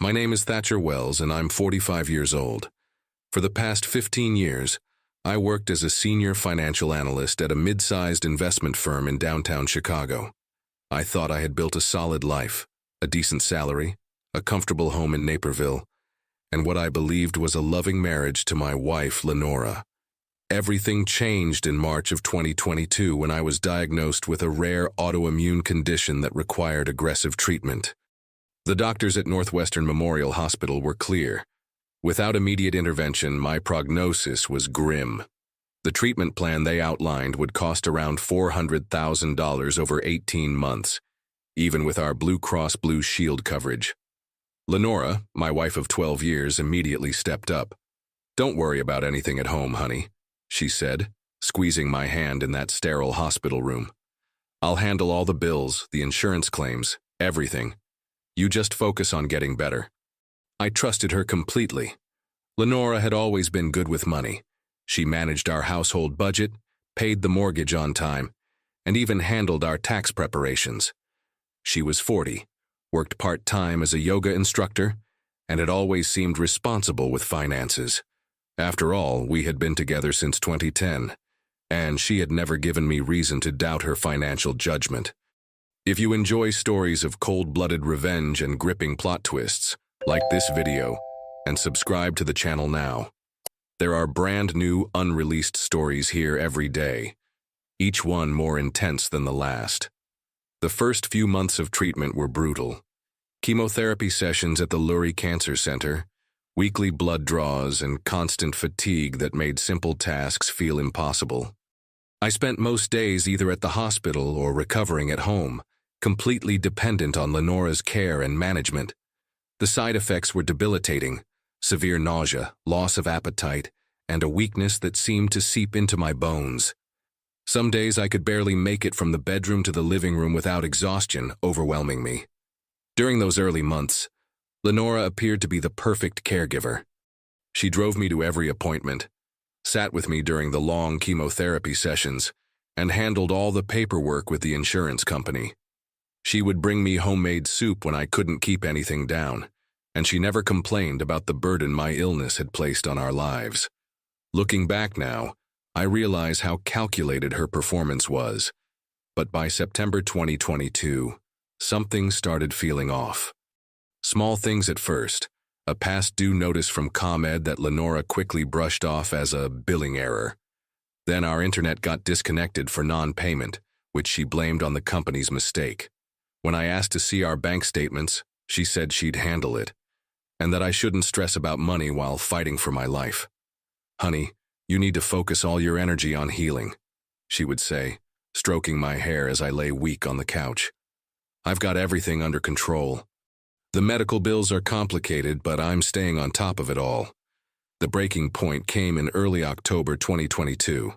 My name is Thatcher Wells, and I'm 45 years old. For the past 15 years, I worked as a senior financial analyst at a mid-sized investment firm in downtown Chicago. I thought I had built a solid life, a decent salary, a comfortable home in Naperville, and what I believed was a loving marriage to my wife, Lenora. Everything changed in March of 2022 when I was diagnosed with a rare autoimmune condition that required aggressive treatment. The doctors at Northwestern Memorial Hospital were clear. Without immediate intervention, my prognosis was grim. The treatment plan they outlined would cost around $400,000 over 18 months, even with our Blue Cross Blue Shield coverage. Lenora, my wife of 12 years, immediately stepped up. "Don't worry about anything at home, honey," she said, squeezing my hand in that sterile hospital room. "I'll handle all the bills, the insurance claims, everything. You just focus on getting better." I trusted her completely. Lenora had always been good with money. She managed our household budget, paid the mortgage on time, and even handled our tax preparations. She was 40, worked part-time as a yoga instructor, and had always seemed responsible with finances. After all, we had been together since 2010, and she had never given me reason to doubt her financial judgment. If you enjoy stories of cold-blooded revenge and gripping plot twists, like this video, and subscribe to the channel now. There are brand new, unreleased stories here every day, each one more intense than the last. The first few months of treatment were brutal. Chemotherapy sessions at the Lurie Cancer Center, weekly blood draws, and constant fatigue that made simple tasks feel impossible. I spent most days either at the hospital or recovering at home, completely dependent on Lenora's care and management. The side effects were debilitating: severe nausea, loss of appetite, and a weakness that seemed to seep into my bones. Some days I could barely make it from the bedroom to the living room without exhaustion overwhelming me. During those early months, Lenora appeared to be the perfect caregiver. She drove me to every appointment, sat with me during the long chemotherapy sessions, and handled all the paperwork with the insurance company. She would bring me homemade soup when I couldn't keep anything down, and she never complained about the burden my illness had placed on our lives. Looking back now, I realize how calculated her performance was. But by September 2022, something started feeling off. Small things at first: a past due notice from ComEd that Lenora quickly brushed off as a billing error. Then our internet got disconnected for non-payment, which she blamed on the company's mistake. When I asked to see our bank statements, she said she'd handle it, and that I shouldn't stress about money while fighting for my life. "Honey, you need to focus all your energy on healing," she would say, stroking my hair as I lay weak on the couch. "I've got everything under control. The medical bills are complicated, but I'm staying on top of it all." The breaking point came in early October 2022.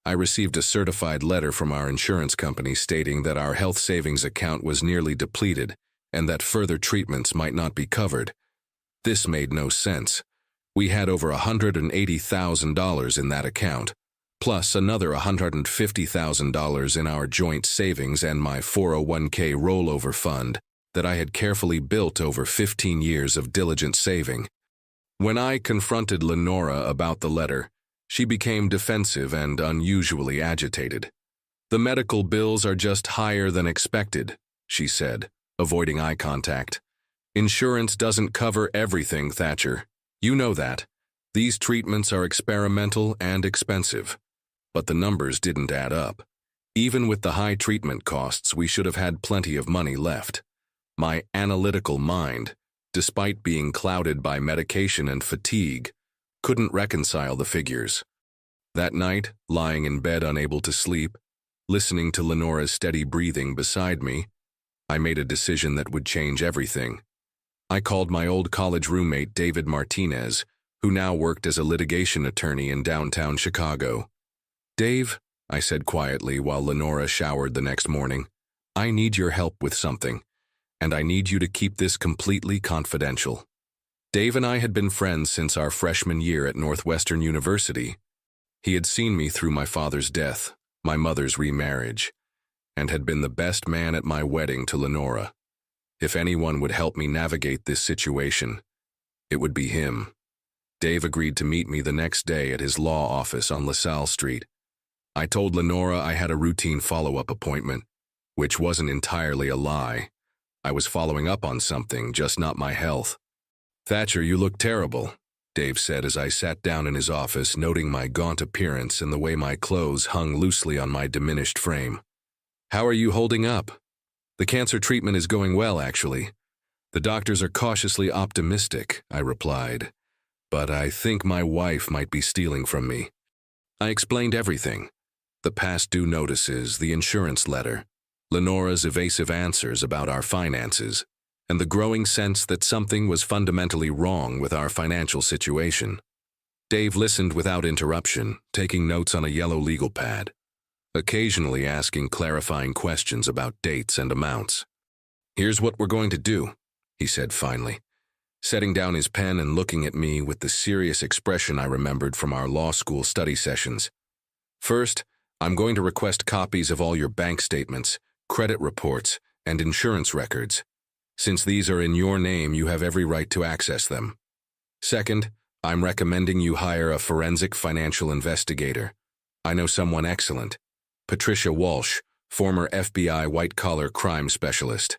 I received a certified letter from our insurance company stating that our health savings account was nearly depleted and that further treatments might not be covered. This made no sense. We had over $180,000 in that account, plus another $150,000 in our joint savings and my 401k rollover fund that I had carefully built over 15 years of diligent saving. When I confronted Lenora about the letter, she became defensive and unusually agitated. "The medical bills are just higher than expected," she said, avoiding eye contact. "Insurance doesn't cover everything, Thatcher. You know that. These treatments are experimental and expensive." But the numbers didn't add up. Even with the high treatment costs, we should have had plenty of money left. My analytical mind, despite being clouded by medication and fatigue, couldn't reconcile the figures. That night, lying in bed unable to sleep, listening to Lenora's steady breathing beside me, I made a decision that would change everything. I called my old college roommate David Martinez, who now worked as a litigation attorney in downtown Chicago. "Dave," I said quietly while Lenora showered the next morning, "I need your help with something, and I need you to keep this completely confidential." Dave and I had been friends since our freshman year at Northwestern University. He had seen me through my father's death, my mother's remarriage, and had been the best man at my wedding to Lenora. If anyone would help me navigate this situation, it would be him. Dave agreed to meet me the next day at his law office on LaSalle Street. I told Lenora I had a routine follow-up appointment, which wasn't entirely a lie. I was following up on something, just not my health. "Thatcher, you look terrible," Dave said as I sat down in his office, noting my gaunt appearance and the way my clothes hung loosely on my diminished frame. "How are you holding up?" "The cancer treatment is going well, actually. The doctors are cautiously optimistic," I replied. "But I think my wife might be stealing from me." I explained everything. The past due notices, the insurance letter, Lenora's evasive answers about our finances, and the growing sense that something was fundamentally wrong with our financial situation. Dave listened without interruption, taking notes on a yellow legal pad, occasionally asking clarifying questions about dates and amounts. "Here's what we're going to do," he said finally, setting down his pen and looking at me with the serious expression I remembered from our law school study sessions. "First, I'm going to request copies of all your bank statements, credit reports, and insurance records. Since these are in your name, you have every right to access them. Second, I'm recommending you hire a forensic financial investigator. I know someone excellent, Patricia Walsh, former FBI white-collar crime specialist."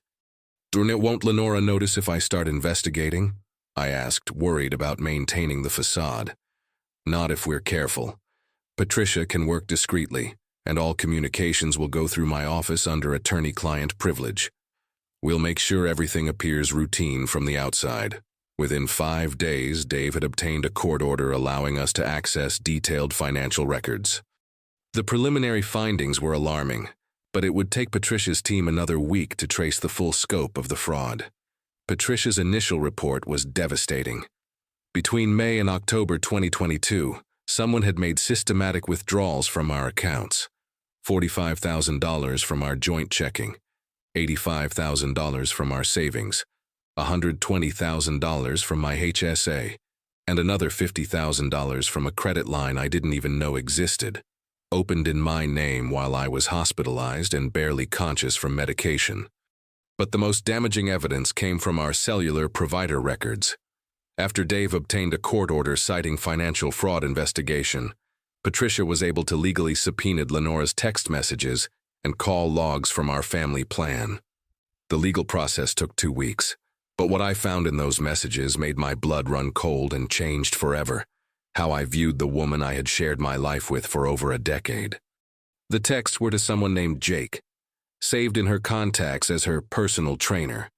"Won't Lenora notice if I start investigating?" I asked, worried about maintaining the facade. "Not if we're careful. Patricia can work discreetly, and all communications will go through my office under attorney-client privilege. We'll make sure everything appears routine from the outside." Within 5 days, Dave had obtained a court order allowing us to access detailed financial records. The preliminary findings were alarming, but it would take Patricia's team another week to trace the full scope of the fraud. Patricia's initial report was devastating. Between May and October 2022, someone had made systematic withdrawals from our accounts. $45,000 from our joint checking, $85,000 from our savings, $120,000 from my HSA, and another $50,000 from a credit line I didn't even know existed, opened in my name while I was hospitalized and barely conscious from medication. But the most damaging evidence came from our cellular provider records. After Dave obtained a court order citing financial fraud investigation, Patricia was able to legally subpoena Lenora's text messages and call logs from our family plan. The legal process took 2 weeks, but what I found in those messages made my blood run cold and changed forever how I viewed the woman I had shared my life with for over a decade. The texts were to someone named Jake, saved in her contacts as her personal trainer.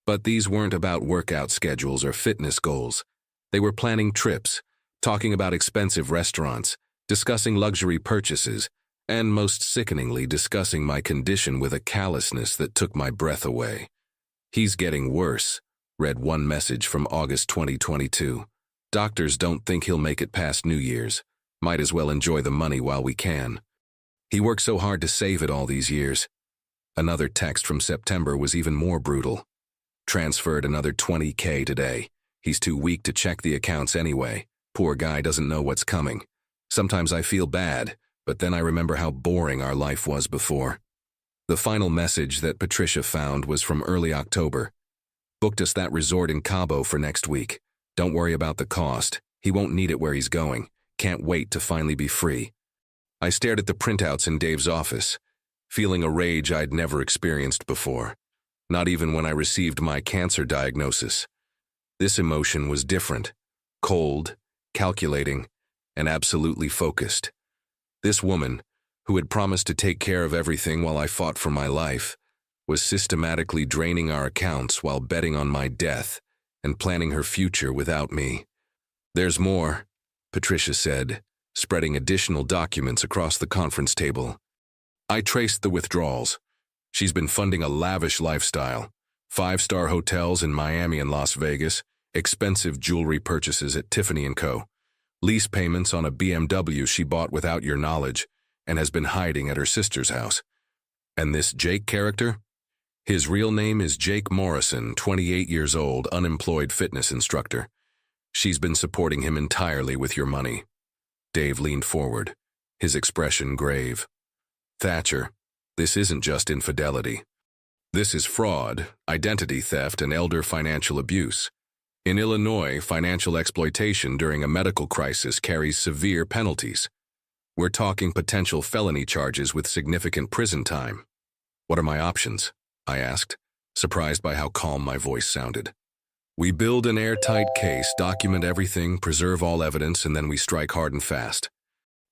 But these weren't about workout schedules or fitness goals. They were planning trips, talking about expensive restaurants, discussing luxury purchases, and most sickeningly discussing my condition with a callousness that took my breath away. "He's getting worse," read one message from August 2022. "Doctors don't think he'll make it past New Year's. Might as well enjoy the money while we can. He worked so hard to save it all these years." Another text from September was even more brutal. "Transferred another $20K today. He's too weak to check the accounts anyway. Poor guy doesn't know what's coming. Sometimes I feel bad, but then I remember how boring our life was before." The final message that Patricia found was from early October. "Booked us that resort in Cabo for next week. Don't worry about the cost. He won't need it where he's going. Can't wait to finally be free." I stared at the printouts in Dave's office, feeling a rage I'd never experienced before. Not even when I received my cancer diagnosis. This emotion was different, cold, calculating, and absolutely focused. This woman, who had promised to take care of everything while I fought for my life, was systematically draining our accounts while betting on my death and planning her future without me. "There's more," Patricia said, spreading additional documents across the conference table. I traced the withdrawals. She's been funding a lavish lifestyle, 5-star hotels in Miami and Las Vegas, expensive jewelry purchases at Tiffany & Co., lease payments on a BMW she bought without your knowledge and has been hiding at her sister's house. And this Jake character? His real name is Jake Morrison, 28 years old, unemployed fitness instructor. She's been supporting him entirely with your money. Dave leaned forward, his expression grave. "Thatcher, this isn't just infidelity. This is fraud, identity theft, and elder financial abuse. In Illinois, financial exploitation during a medical crisis carries severe penalties. We're talking potential felony charges with significant prison time. What are my options? I asked, surprised by how calm my voice sounded. We build an airtight case, document everything, preserve all evidence, and then we strike hard and fast.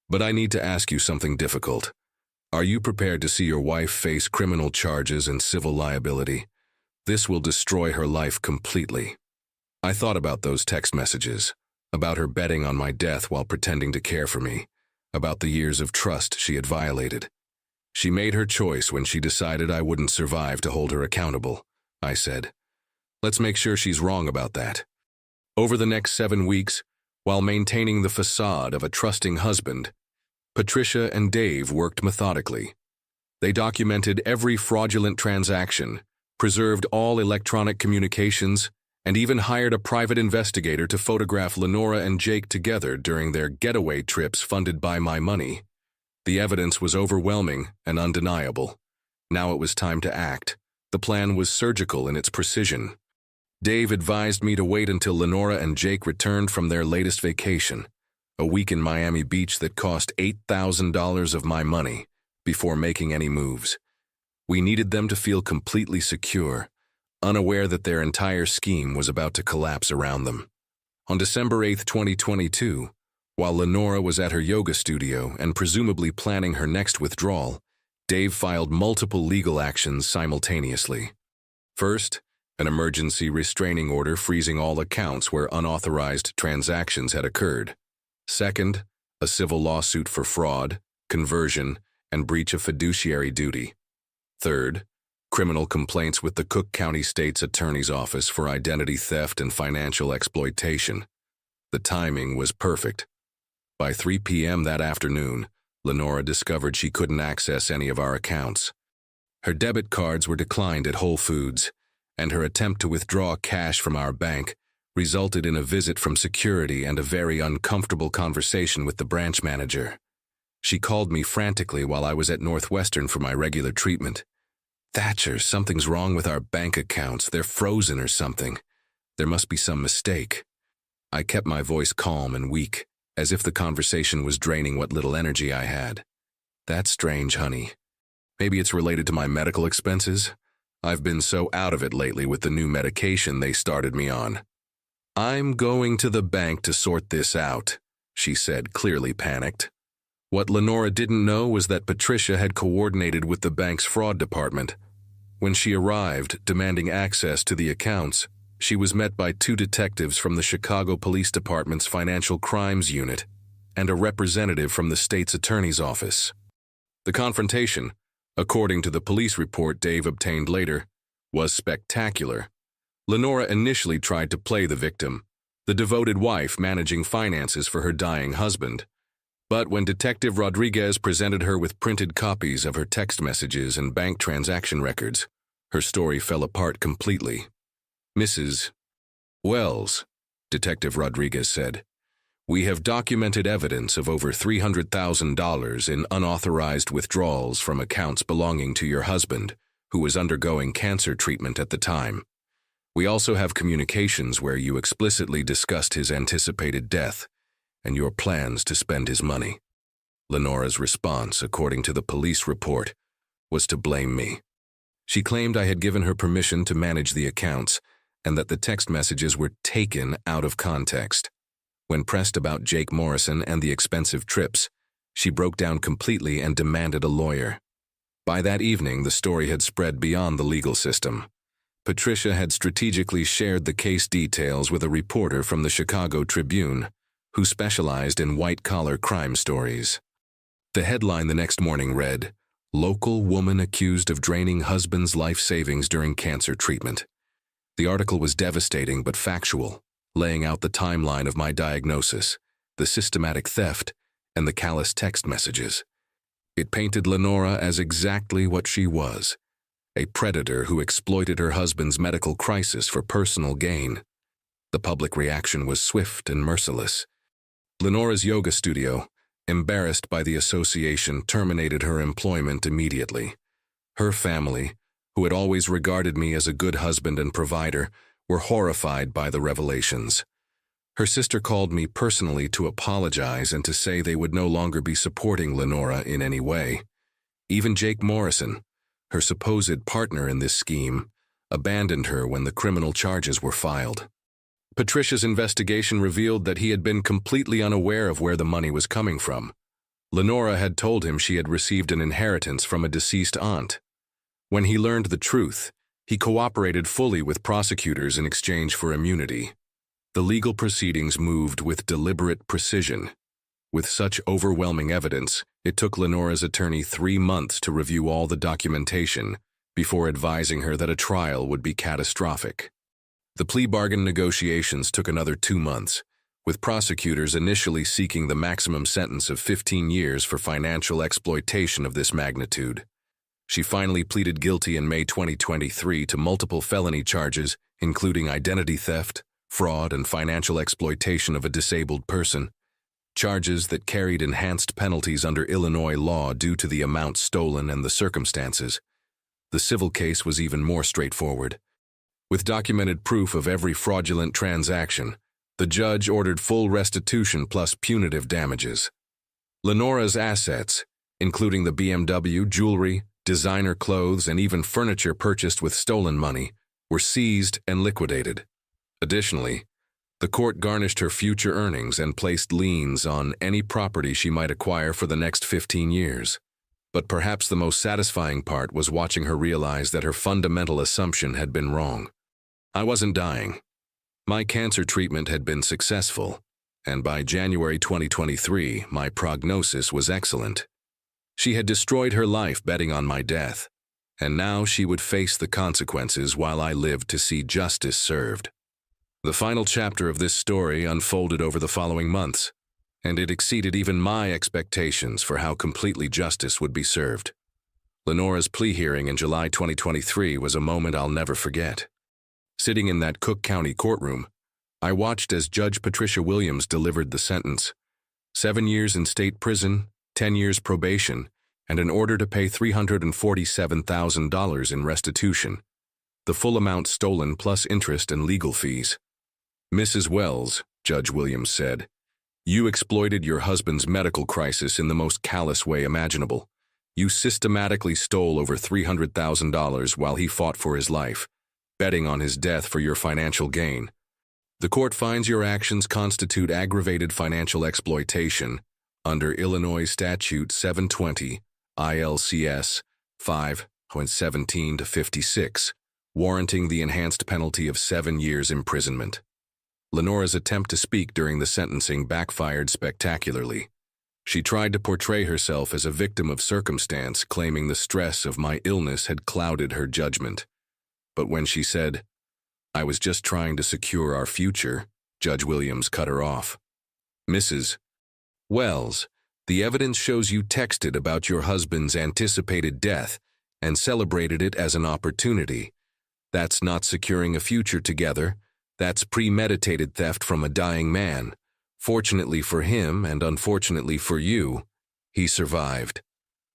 But I need to ask you something difficult. Are you prepared to see your wife face criminal charges and civil liability? This will destroy her life completely. I thought about those text messages, about her betting on my death while pretending to care for me, about the years of trust she had violated. She made her choice when she decided I wouldn't survive to hold her accountable, I said. Let's make sure she's wrong about that. Over the next 7 weeks, while maintaining the facade of a trusting husband, Patricia and Dave worked methodically. They documented every fraudulent transaction, preserved all electronic communications, and even hired a private investigator to photograph Lenora and Jake together during their getaway trips funded by my money. The evidence was overwhelming and undeniable. Now it was time to act. The plan was surgical in its precision. Dave advised me to wait until Lenora and Jake returned from their latest vacation, a week in Miami Beach that cost $8,000 of my money, before making any moves. We needed them to feel completely secure, unaware that their entire scheme was about to collapse around them. On December 8, 2022, while Lenora was at her yoga studio and presumably planning her next withdrawal, Dave filed multiple legal actions simultaneously. First, an emergency restraining order freezing all accounts where unauthorized transactions had occurred. Second, a civil lawsuit for fraud, conversion, and breach of fiduciary duty. Third, criminal complaints with the Cook County State's Attorney's Office for identity theft and financial exploitation. The timing was perfect. By 3 p.m. that afternoon, Lenora discovered she couldn't access any of our accounts. Her debit cards were declined at Whole Foods, and her attempt to withdraw cash from our bank resulted in a visit from security and a very uncomfortable conversation with the branch manager. She called me frantically while I was at Northwestern for my regular treatment. "Thatcher, something's wrong with our bank accounts. They're frozen or something. There must be some mistake." I kept my voice calm and weak, as if the conversation was draining what little energy I had. "That's strange, honey. Maybe it's related to my medical expenses. I've been so out of it lately with the new medication they started me on." "I'm going to the bank to sort this out," she said, clearly panicked. What Lenora didn't know was that Patricia had coordinated with the bank's fraud department. When she arrived, demanding access to the accounts, she was met by 2 detectives from the Chicago Police Department's Financial Crimes Unit and a representative from the state's attorney's office. The confrontation, according to the police report Dave obtained later, was spectacular. Lenora initially tried to play the victim, the devoted wife managing finances for her dying husband. But when Detective Rodriguez presented her with printed copies of her text messages and bank transaction records, her story fell apart completely. "Mrs. Wells," Detective Rodriguez said, "we have documented evidence of over $300,000 in unauthorized withdrawals from accounts belonging to your husband, who was undergoing cancer treatment at the time. We also have communications where you explicitly discussed his anticipated death and your plans to spend his money." Lenora's response, according to the police report, was to blame me. She claimed I had given her permission to manage the accounts and that the text messages were taken out of context. When pressed about Jake Morrison and the expensive trips, she broke down completely and demanded a lawyer. By that evening, the story had spread beyond the legal system. Patricia had strategically shared the case details with a reporter from the Chicago Tribune, who specialized in white-collar crime stories. The headline the next morning read, "Local woman accused of draining husband's life savings during cancer treatment." The article was devastating but factual, laying out the timeline of my diagnosis, the systematic theft, and the callous text messages. It painted Lenora as exactly what she was, a predator who exploited her husband's medical crisis for personal gain. The public reaction was swift and merciless. Lenora's yoga studio, embarrassed by the association, terminated her employment immediately. Her family, who had always regarded me as a good husband and provider, were horrified by the revelations. Her sister called me personally to apologize and to say they would no longer be supporting Lenora in any way. Even Jake Morrison, her supposed partner in this scheme, abandoned her when the criminal charges were filed. Patricia's investigation revealed that he had been completely unaware of where the money was coming from. Lenora had told him she had received an inheritance from a deceased aunt. When he learned the truth, he cooperated fully with prosecutors in exchange for immunity. The legal proceedings moved with deliberate precision. With such overwhelming evidence, it took Lenora's attorney 3 months to review all the documentation before advising her that a trial would be catastrophic. The plea bargain negotiations took another 2 months, with prosecutors initially seeking the maximum sentence of 15 years for financial exploitation of this magnitude. She finally pleaded guilty in May 2023 to multiple felony charges, including identity theft, fraud, and financial exploitation of a disabled person, charges that carried enhanced penalties under Illinois law due to the amount stolen and the circumstances. The civil case was even more straightforward. With documented proof of every fraudulent transaction, the judge ordered full restitution plus punitive damages. Lenora's assets, including the BMW, jewelry, designer clothes, and even furniture purchased with stolen money, were seized and liquidated. Additionally, the court garnished her future earnings and placed liens on any property she might acquire for the next 15 years. But perhaps the most satisfying part was watching her realize that her fundamental assumption had been wrong. I wasn't dying. My cancer treatment had been successful, and by January 2023, my prognosis was excellent. She had destroyed her life betting on my death, and now she would face the consequences while I lived to see justice served. The final chapter of this story unfolded over the following months, and it exceeded even my expectations for how completely justice would be served. Lenora's plea hearing in July 2023 was a moment I'll never forget. Sitting in that Cook County courtroom, I watched as Judge Patricia Williams delivered the sentence: 7 years in state prison, 10 years probation, and an order to pay $347,000 in restitution, the full amount stolen plus interest and legal fees. "Mrs. Wells," Judge Williams said, "you exploited your husband's medical crisis in the most callous way imaginable. You systematically stole over $300,000 while he fought for his life, betting on his death for your financial gain. The court finds your actions constitute aggravated financial exploitation under Illinois Statute 720, ILCS 5.17-56, warranting the enhanced penalty of 7 years imprisonment." Lenora's attempt to speak during the sentencing backfired spectacularly. She tried to portray herself as a victim of circumstance, claiming the stress of my illness had clouded her judgment. But when she said, "I was just trying to secure our future," Judge Williams cut her off. "Mrs. Wells, the evidence shows you texted about your husband's anticipated death and celebrated it as an opportunity. That's not securing a future together. That's premeditated theft from a dying man. Fortunately for him and unfortunately for you, he survived."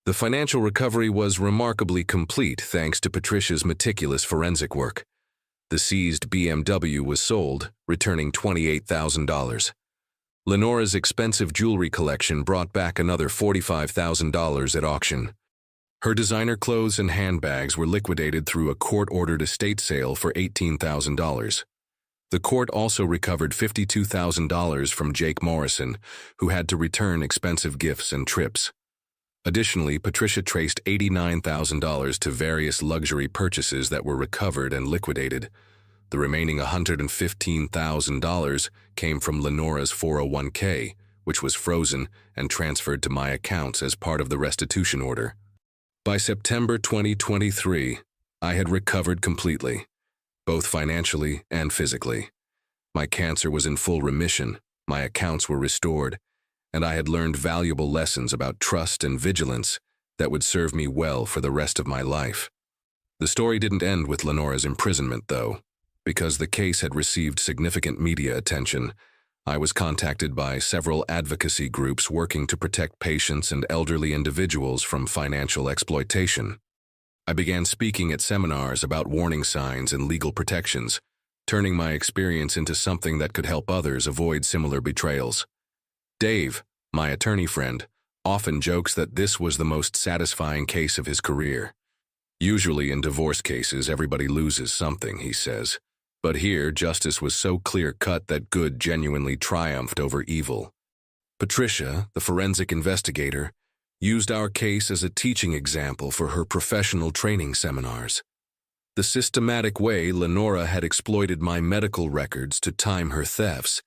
The financial recovery was remarkably complete thanks to Patricia's meticulous forensic work. The seized BMW was sold, returning $28,000. Lenora's expensive jewelry collection brought back another $45,000 at auction. Her designer clothes and handbags were liquidated through a court-ordered estate sale for $18,000. The court also recovered $52,000 from Jake Morrison, who had to return expensive gifts and trips. Additionally, Patricia traced $89,000 to various luxury purchases that were recovered and liquidated. The remaining $115,000 came from Lenora's 401k, which was frozen and transferred to my accounts as part of the restitution order. By September 2023, I had recovered completely, both financially and physically. My cancer was in full remission, my accounts were restored, and I had learned valuable lessons about trust and vigilance that would serve me well for the rest of my life. The story didn't end with Lenora's imprisonment, though. Because the case had received significant media attention, I was contacted by several advocacy groups working to protect patients and elderly individuals from financial exploitation. I began speaking at seminars about warning signs and legal protections, turning my experience into something that could help others avoid similar betrayals. Dave, my attorney friend, often jokes that this was the most satisfying case of his career. Usually in divorce cases, everybody loses something, he says. But here, justice was so clear-cut that good genuinely triumphed over evil. Patricia, the forensic investigator, used our case as a teaching example for her professional training seminars. The systematic way Lenora had exploited my medical records to time her thefts,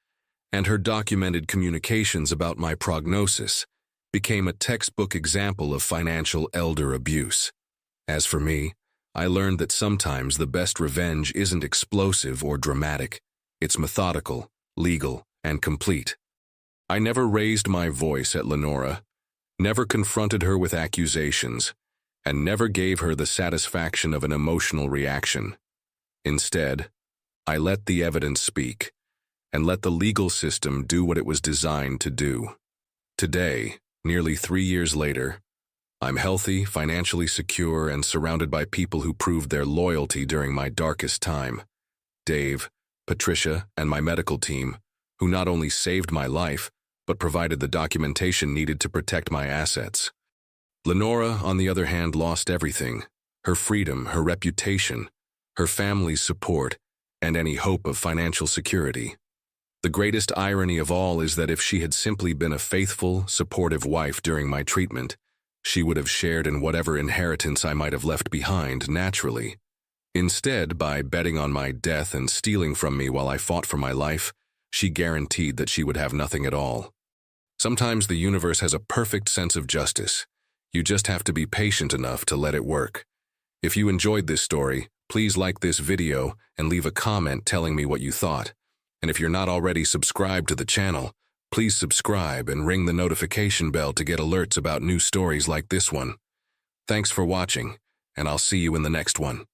and her documented communications about my prognosis, became a textbook example of financial elder abuse. As for me, I learned that sometimes the best revenge isn't explosive or dramatic. It's methodical, legal, and complete. I never raised my voice at Lenora, never confronted her with accusations, and never gave her the satisfaction of an emotional reaction. Instead, I let the evidence speak, and let the legal system do what it was designed to do. Today, nearly 3 years later, I'm healthy, financially secure, and surrounded by people who proved their loyalty during my darkest time. Dave, Patricia, and my medical team, who not only saved my life, but provided the documentation needed to protect my assets. Lenora, on the other hand, lost everything: her freedom, her reputation, her family's support, and any hope of financial security. The greatest irony of all is that if she had simply been a faithful, supportive wife during my treatment, she would have shared in whatever inheritance I might have left behind naturally. Instead, by betting on my death and stealing from me while I fought for my life, she guaranteed that she would have nothing at all. Sometimes the universe has a perfect sense of justice. You just have to be patient enough to let it work. If you enjoyed this story, please like this video and leave a comment telling me what you thought. And if you're not already subscribed to the channel, please subscribe and ring the notification bell to get alerts about new stories like this one. Thanks for watching, and I'll see you in the next one.